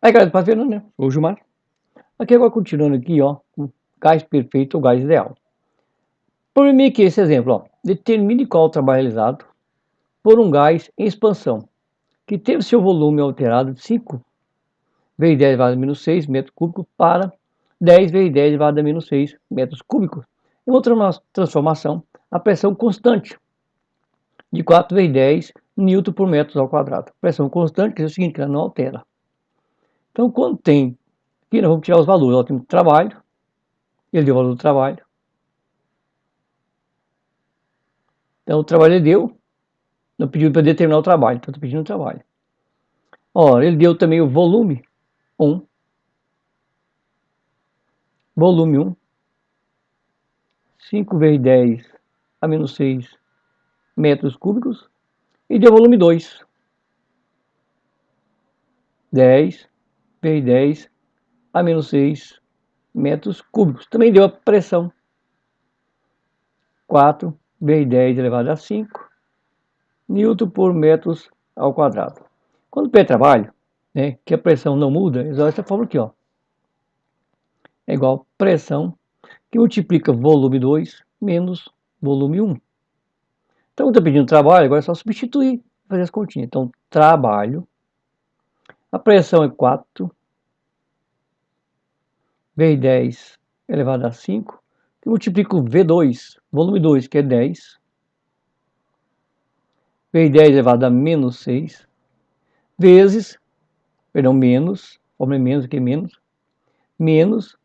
Aí, galera, tá vendo, né? O Gilmar. Aqui agora continuando aqui, ó, com gás perfeito ou gás ideal. Por mim aqui esse exemplo, ó. Determine qual o trabalho realizado por um gás em expansão, que teve seu volume alterado de 5 vezes 10 elevado a menos 6 metros cúbicos para 10 vezes 10 elevado a menos 6 metros cúbicos. Em outra transformação, a pressão constante de 4 vezes 10 newton por metro ao quadrado. Pressão constante, que é o seguinte, que ela não altera. Então, quando tem, aqui nós vamos tirar os valores, ó, tem trabalho, ele deu o valor do trabalho. Então, o trabalho ele deu, não pediu para determinar o trabalho, então estou pedindo o trabalho. Ora, ele deu também o volume 1, volume 1, 5 vezes 10 a menos 6 metros cúbicos, e deu volume 2, 10 vezes 10 a menos 6 metros cúbicos. Também deu a pressão, 4 vezes 10 elevado a 5 newton por metros ao quadrado. Quando pede trabalho, né, que a pressão não muda, é essa fórmula aqui, ó. É igual a pressão que multiplica volume 2 menos volume 1. Então, estou pedindo trabalho, agora é só substituir, fazer as continhas. Então, trabalho, a pressão é 4 vezes 10 elevado a 5, que multiplica o V2, volume 2, que é 10, vezes 10 elevado a menos 6, vezes, perdão, menos, fórmula é menos aqui, menos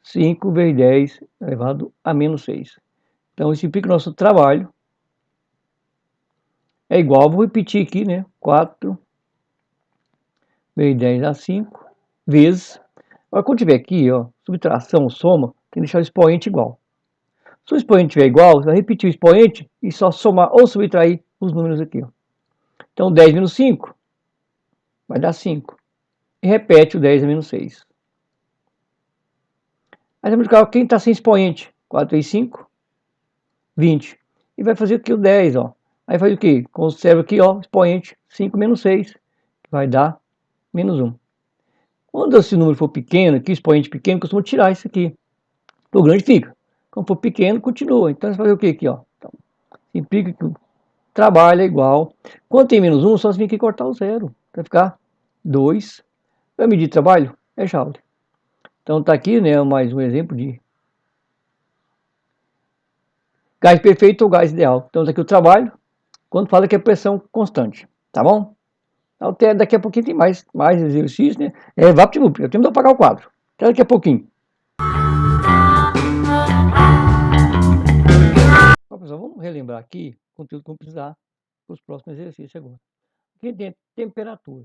5 vezes 10 elevado a menos 6. Então, isso implica que o nosso trabalho é igual, vou repetir aqui, né? 4 vezes 10 a 5, vezes. Agora, quando tiver aqui, ó, subtração, soma, tem que deixar o expoente igual. Se o expoente estiver igual, você vai repetir o expoente e só somar ou subtrair os números aqui, ó. Então, 10 menos 5 vai dar 5. E repete o 10 a menos 6. Aí vamos multiplicar quem está sem expoente. 4 vezes 5, 20. E vai fazer aqui o 10, ó. Aí faz o quê? Conserva aqui, ó, expoente 5 menos 6, que vai dar menos 1. Quando esse número for pequeno, aqui, expoente pequeno, costuma tirar isso aqui. O grande fica. Quando for pequeno, continua. Então, você vai fazer o que aqui, ó? Então, implica que o trabalho é igual. Quando tem menos 1, só você tem que cortar o zero. Vai ficar 2. Vai medir trabalho? É Joule. Então, tá aqui, né, mais um exemplo de gás perfeito ou gás ideal. Então, tá aqui o trabalho, quando fala que é pressão constante. Tá bom? Então, até daqui a pouquinho tem mais exercícios, né? VaptVup, eu tenho que apagar o quadro. Até daqui a pouquinho. Bom, pessoal, vamos relembrar aqui o conteúdo que vamos precisar para os próximos exercícios agora. Aqui tem temperatura.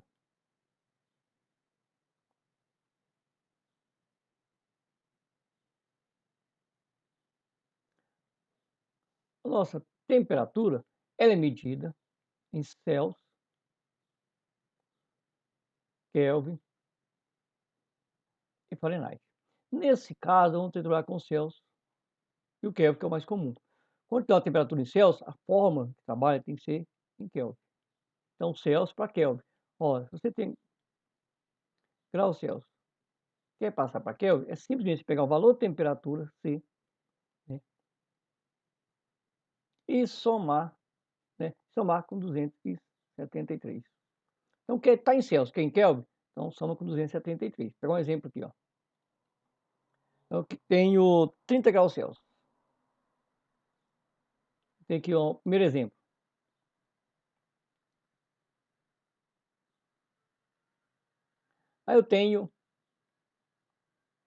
A nossa temperatura ela é medida em Celsius, Kelvin e Fahrenheit. Nesse caso, vamos trabalhar com Celsius e o Kelvin, que é o mais comum. Quando tem uma temperatura em Celsius, a forma que trabalha tem que ser em Kelvin. Então, Celsius para Kelvin. Ora, se você tem graus Celsius, quer passar para Kelvin, é simplesmente pegar o valor de temperatura, C, né, e somar, né, somar com 273. Então, quer está em Celsius, quer em Kelvin? Então, soma com 273. Vou pegar um exemplo aqui, ó. Eu tenho 30 graus Celsius. Tem aqui o primeiro exemplo. Aí eu tenho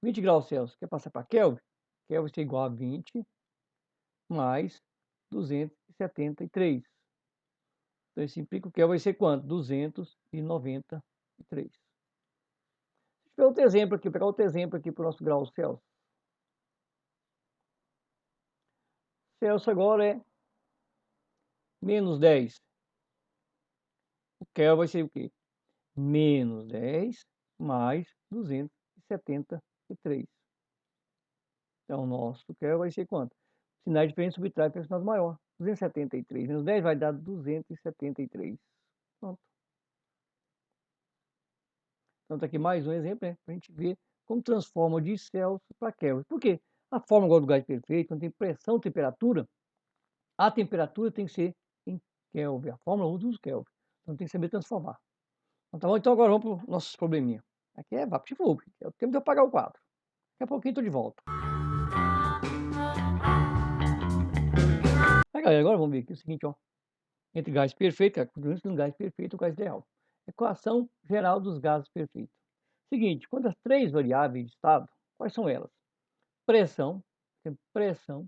20 graus Celsius. Quer passar para Kelvin? Kelvin vai ser igual a 20 mais 273. Então, isso implica que o Kelvin vai ser quanto? 293. Deixa eu pegar outro exemplo aqui, pegar outro exemplo aqui para o nosso grau Celsius. Celsius agora é menos 10. O Kelvin vai ser o quê? Menos 10 mais 273. Então, o nosso Kelvin vai ser quanto? Sinais diferentes subtrai para sinal maior. 273 menos 10 vai dar 273. Pronto. Então, tá aqui mais um exemplo, né? Para a gente ver como transforma de Celsius para Kelvin. Por quê? A forma igual do gás perfeito, quando tem pressão, temperatura, a temperatura tem que ser em Kelvin. A fórmula usa os Kelvin. Então tem que saber transformar. Então, tá bom? Então agora vamos para os nossos probleminha. Aqui é VaptVup. É o tempo de eu apagar o quadro. Daqui a pouquinho estou de volta. Aí, galera, agora vamos ver aqui o seguinte, ó. Entre gás perfeito, a diferença do gás perfeito e o gás ideal. Equação geral dos gases perfeitos. Seguinte, quando as três variáveis de estado, quais são elas? Pressão, pressão,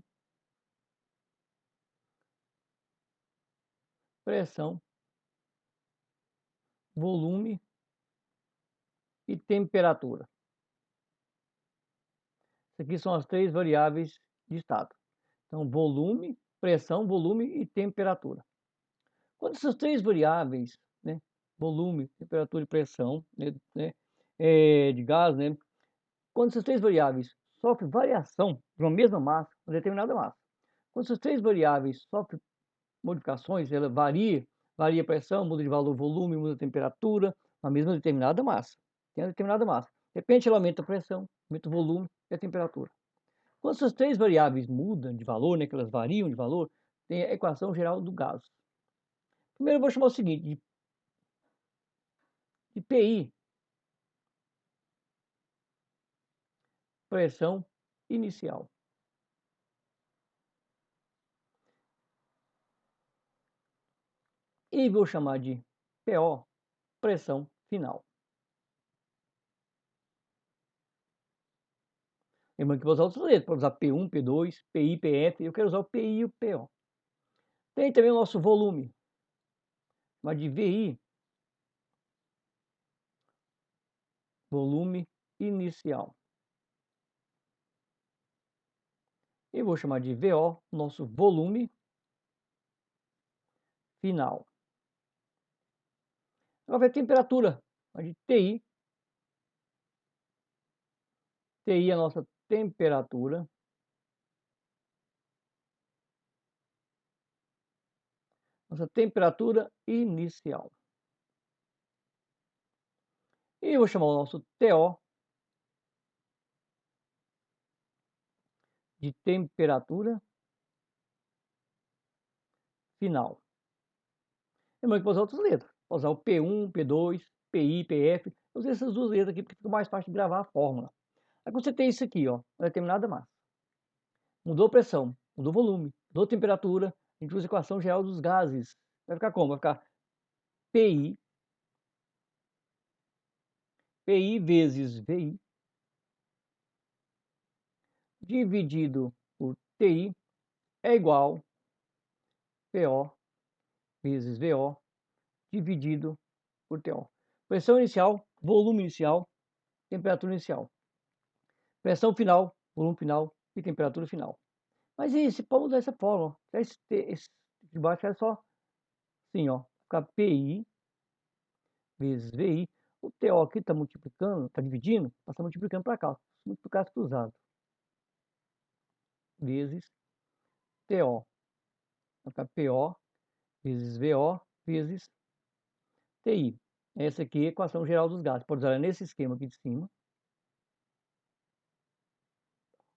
pressão, volume e temperatura. Essas aqui são as três variáveis de estado. Então, volume, pressão, volume e temperatura. Quando essas três variáveis, né, volume, temperatura e pressão, de gás, né, quando essas três variáveis sofrem variação de uma mesma massa, uma determinada massa, quando essas três variáveis sofrem modificações, ela varia a pressão, muda de valor, volume, muda a temperatura, na mesma determinada massa. Tem uma determinada massa. De repente, ela aumenta a pressão, aumenta o volume e a temperatura. Quando essas três variáveis mudam de valor, né, que elas variam de valor, tem a equação geral do gás. Primeiro eu vou chamar o seguinte, de PI, pressão inicial. E vou chamar de PO, pressão final. Lembrando que vou usar outros letras, pode usar P1, P2, PI, PF, eu quero usar o PI e o PO. Tem também o nosso volume, mas de VI, volume inicial. E vou chamar de VO, nosso volume final. Agora vai a temperatura, mas de TI. TI é a nossa temperatura. Nossa temperatura inicial. E eu vou chamar o nosso TO de temperatura final. Lembrando que vou usar outras letras. Vou usar o P1, P2, PI, PF. Eu usei essas duas letras aqui porque fica mais fácil de gravar a fórmula. Aí você tem isso aqui, ó, uma determinada massa. Mudou a pressão, mudou o volume, mudou a temperatura. A gente usa a equação geral dos gases. Vai ficar como? Vai ficar PI, PI vezes VI, dividido por TI, é igual PO vezes VO, dividido por TO. Pressão inicial, volume inicial, temperatura inicial. Pressão final, volume final e temperatura final. Mas e se pode usar essa fórmula? Esse de baixo é só assim, ó. Ficar PI vezes VI. O TO aqui está multiplicando, está dividindo, está multiplicando para cá. Multiplicar cruzado. Vezes TO. Vai ficar PO vezes VO vezes TI. Essa aqui é a equação geral dos gases. Pode usar nesse esquema aqui de cima.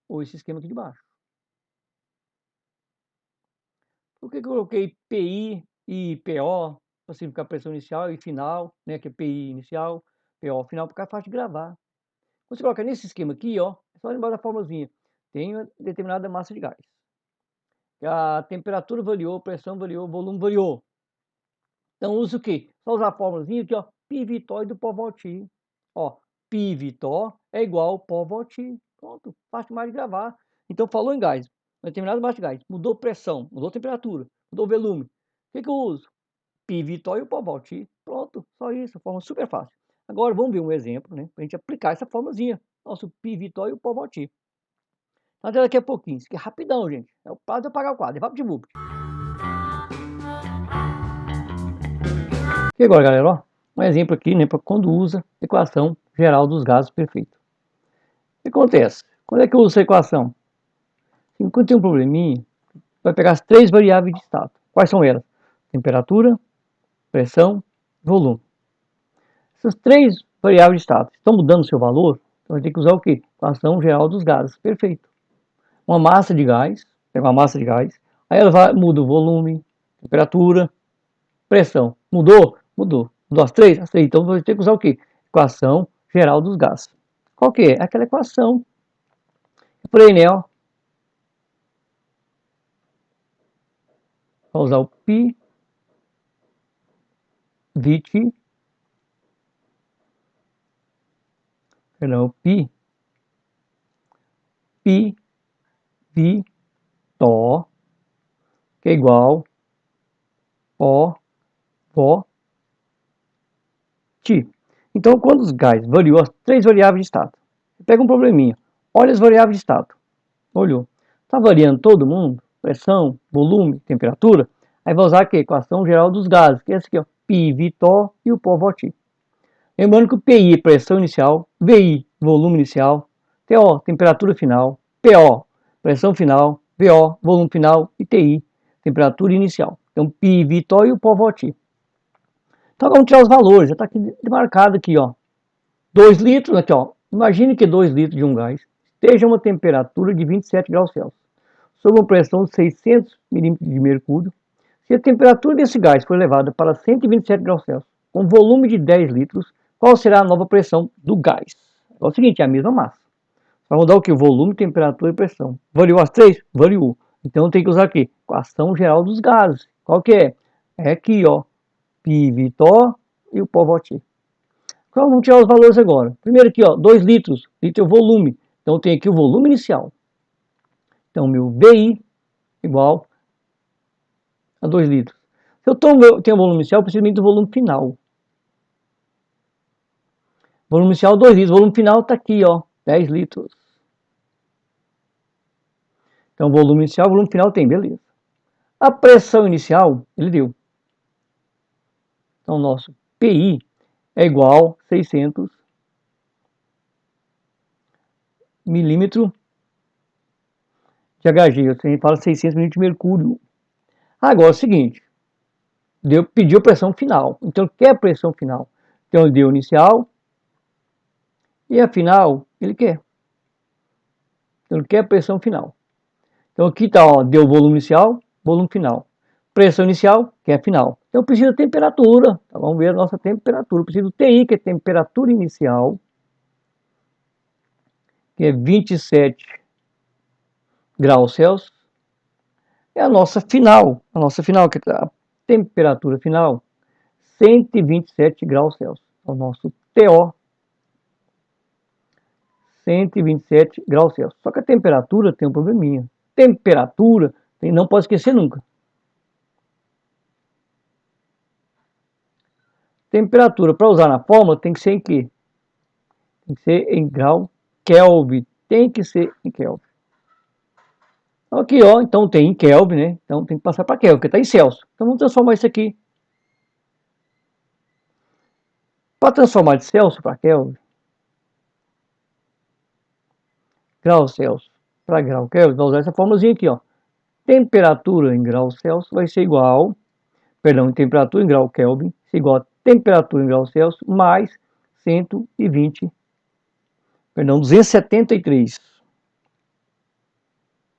Ou esse esquema aqui de baixo. Por que eu coloquei PI e PO? Para significar pressão inicial e final, né? Que é PI inicial, PO final, porque é fácil de gravar. Quando você coloca nesse esquema aqui, ó, é só lembrar da formulazinha. Tem uma determinada massa de gás. A temperatura variou, a pressão variou, o volume variou. Então usa o quê? Só usar a formulazinha aqui, ó. Pi Vitó do pó Volti. Ó, Pi Vitó é igual pó Volti. Pronto, fácil demais de gravar. Então falou em gás, determinado massa de gás, mudou pressão, mudou temperatura, mudou volume. O que eu uso? Pi Vitó e o pó Volti. Pronto, só isso, forma super fácil. Agora vamos ver um exemplo, né? Para a gente aplicar essa formulazinha. Nosso Pi Vitó e o pó Volti. Até daqui a pouquinho. Isso aqui é rapidão, gente. É o prazo de apagar o quadro. É VaptVup. E agora, galera, ó, um exemplo aqui, né, para quando usa equação geral dos gases perfeito. O que acontece? Quando é que eu uso essa equação? Quando tem um probleminha, vai pegar as três variáveis de estado. Quais são elas? Temperatura, pressão, volume. Essas três variável de estado estão mudando o seu valor, então vai ter que usar o quê? Equação geral dos gases. Perfeito. Uma massa de gás, pega uma massa de gás, aí ela muda o volume, temperatura, pressão. Mudou? Mudou. Mudou as três? As três. Então vai ter que usar o quê? Equação geral dos gases. Qual que é? Aquela equação. Eu falei, né? Ó. Vou usar o π, VT, perdão, π, V, Tó, que é igual O, Vó, Ti. Então, quando os gases variou as três variáveis de estado, pega um probleminha. Olha as variáveis de estado. Olhou. Está variando todo mundo? Pressão, volume, temperatura? Aí vai usar aqui, a equação geral dos gases, que é essa aqui, ó. Π, V, Tó e o Pó, Vó, Ti. Lembrando que o PI é pressão inicial, VI, volume inicial, TO, temperatura final, PO, pressão final, VO, volume final e TI, temperatura inicial. Então, π, V, Tó e o Pó, Vó, Ti. Então, vamos tirar os valores. Já está aqui marcado aqui, ó. 2 litros, aqui, ó. Imagine que 2 litros de um gás esteja a uma temperatura de 27 graus Celsius, sob uma pressão de 600 milímetros de mercúrio. Se a temperatura desse gás for elevada para 127 graus Celsius, com volume de 10 litros, qual será a nova pressão do gás? É o seguinte, é a mesma massa. Vai mudar o que? O volume, temperatura e pressão. Variou as três? Variou. Então tem que usar aqui, equação geral dos gases. Qual que é? É aqui, ó. π, V, Tó e o Pó, Vó, Ti. Então vamos tirar os valores agora. Primeiro aqui, ó, 2 litros. Litro é o volume. Então tem aqui o volume inicial. Então meu VI igual a 2 litros. Se eu tenho volume inicial, eu preciso do volume final. Volume inicial 2 litros. O volume final está aqui, ó, 10 litros. Então, volume inicial, volume final tem, beleza. A pressão inicial, ele deu. Então, nosso PI é igual a 600 milímetros de Hg. A gente fala 600 milímetros de mercúrio. Agora, é o seguinte. Pediu a pressão final. Então, ele quer a pressão final. Então, ele deu inicial. E a final, ele quer. Então, ele quer a pressão final. Então, aqui está, ó, deu volume inicial, volume final. Pressão inicial, que é a final. Então, precisa de temperatura. Então, vamos ver a nossa temperatura. Precisa do TI, que é temperatura inicial, que é 27 graus Celsius. É a nossa final. A nossa final, que é a temperatura final, 127 graus Celsius. É o nosso TO, 127 graus Celsius. Só que a temperatura tem um probleminha. Temperatura, não pode esquecer nunca. Temperatura, para usar na fórmula, tem que ser em quê? Tem que ser em grau Kelvin. Tem que ser em Kelvin. Aqui, ó, então tem em Kelvin, né? Então tem que passar para Kelvin, porque está em Celsius. Então vamos transformar isso aqui. Para transformar de Celsius para Kelvin, grau Celsius para grau Kelvin, vamos usar essa fórmulazinha aqui, ó. Temperatura em grau Celsius vai ser igual, perdão, temperatura em grau Kelvin, é igual a temperatura em grau Celsius mais 120, perdão, 273.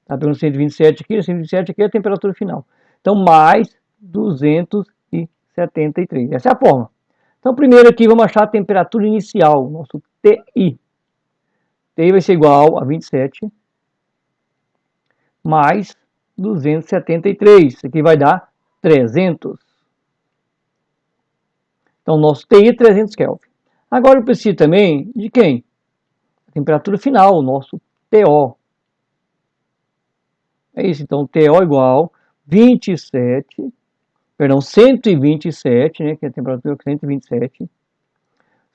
Está pegando 127 aqui, 127 aqui é a temperatura final. Então, mais 273. Essa é a fórmula. Então, primeiro aqui vamos achar a temperatura inicial, nosso TI. TI vai ser igual a 27 mais 273. Isso aqui vai dar 300. Então, nosso TI é 300 Kelvin. Agora eu preciso também de quem? A temperatura final, o nosso TO. É isso, então TO igual 127, né, que é a temperatura 127,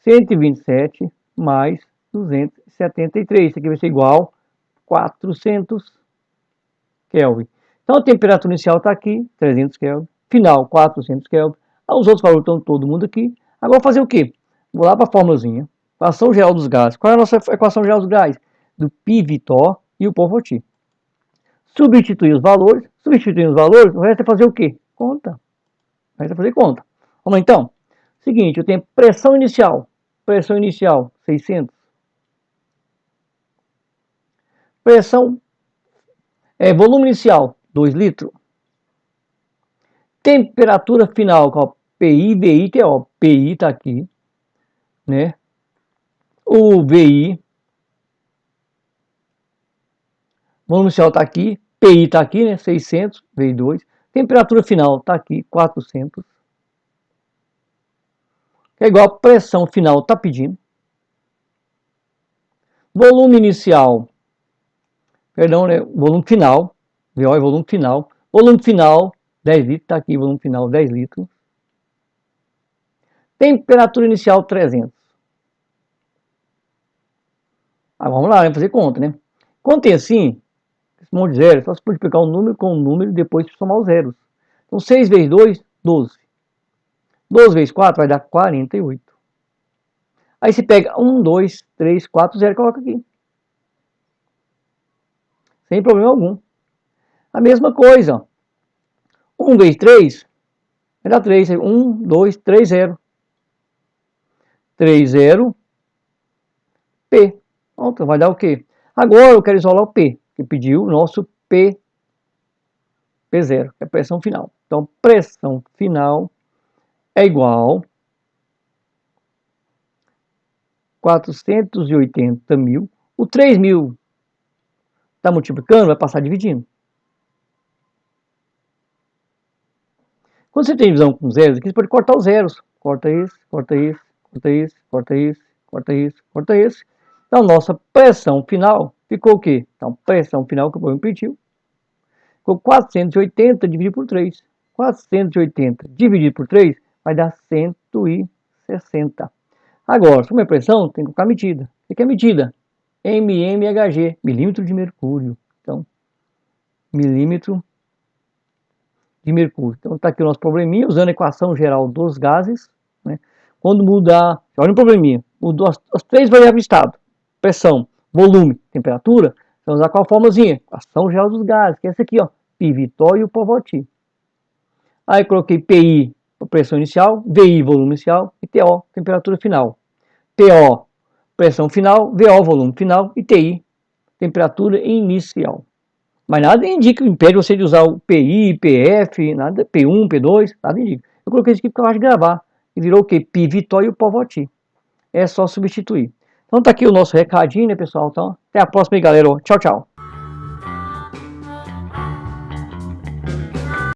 127 mais 273, isso aqui vai ser igual a 400 Kelvin. Então a temperatura inicial está aqui, 300 Kelvin, final 400 Kelvin, os outros valores estão todo mundo aqui. Agora fazer o quê? Vou lá para a formulazinha, equação geral dos gases. Qual é a nossa equação geral dos gases? Do π, V, Tó e o Pó, Vó, Ti. Substituir os valores, o resto é fazer o quê? Conta. O resto é fazer conta. Vamos lá então? Seguinte, eu tenho pressão inicial. Pressão inicial, 600. Volume inicial, 2 litros. Temperatura final, ó, PI, VI, TO. PI está aqui, né? O VI, volume inicial está aqui, PI está aqui, né? 600, vezes 2. Temperatura final está aqui, 400. É igual a pressão final está pedindo. Volume inicial, perdão, né? Volume final, VO é volume final. Volume final, 10 litros, está aqui, volume final, 10 litros. Temperatura inicial, 300. Vamos lá, fazer conta, né? Contei assim, esse monte de zeros, só se multiplicar um número com um número e depois somar os zeros. Então, 6 vezes 2, 12. 12 vezes 4 vai dar 48. Aí você pega 1, 2, 3, 4, 0 e coloca aqui. Sem problema algum. A mesma coisa. 1 vezes 3 vai dar 3. 1, 2, 3, 0. 3, 0, P. Pronto, vai dar o quê? Agora eu quero isolar o P, que pediu o nosso P0, que é a pressão final. Então, pressão final é igual a 480 mil. O 3.000 está multiplicando, vai passar dividindo. Quando você tem divisão com zeros, aqui você pode cortar os zeros. Corta esse, corta esse, corta esse, corta esse, corta esse, corta esse. Então, nossa pressão final ficou o quê? Então, pressão final que o problema pediu. Ficou 480 dividido por 3. 480 dividido por 3 vai dar 160. Agora, se uma pressão, tem que colocar medida. O que é medida? mmHg, milímetro de mercúrio. Então, milímetro de mercúrio. Então, está aqui o nosso probleminha, usando a equação geral dos gases. Né? Quando mudar, olha o probleminha, mudou as três variáveis de estado, pressão, volume, temperatura, vamos usar qual formulazinha? Equação geral dos gases, que é essa aqui, ó, Pi Vitória e o Pavoti. Aí coloquei PI, pressão inicial, VI, volume inicial, e TO, temperatura final. TO, pressão final, VO, volume final, e TI, temperatura inicial. Mas nada indica, impede você de usar o PI, PF, nada, P1, P2, nada indica. Eu coloquei isso aqui porque eu acho de gravar. E virou o quê? Pi Vitória e o Pavoti. É só substituir. Então tá aqui o nosso recadinho, né, pessoal? Então, até a próxima aí, galera. Tchau, tchau.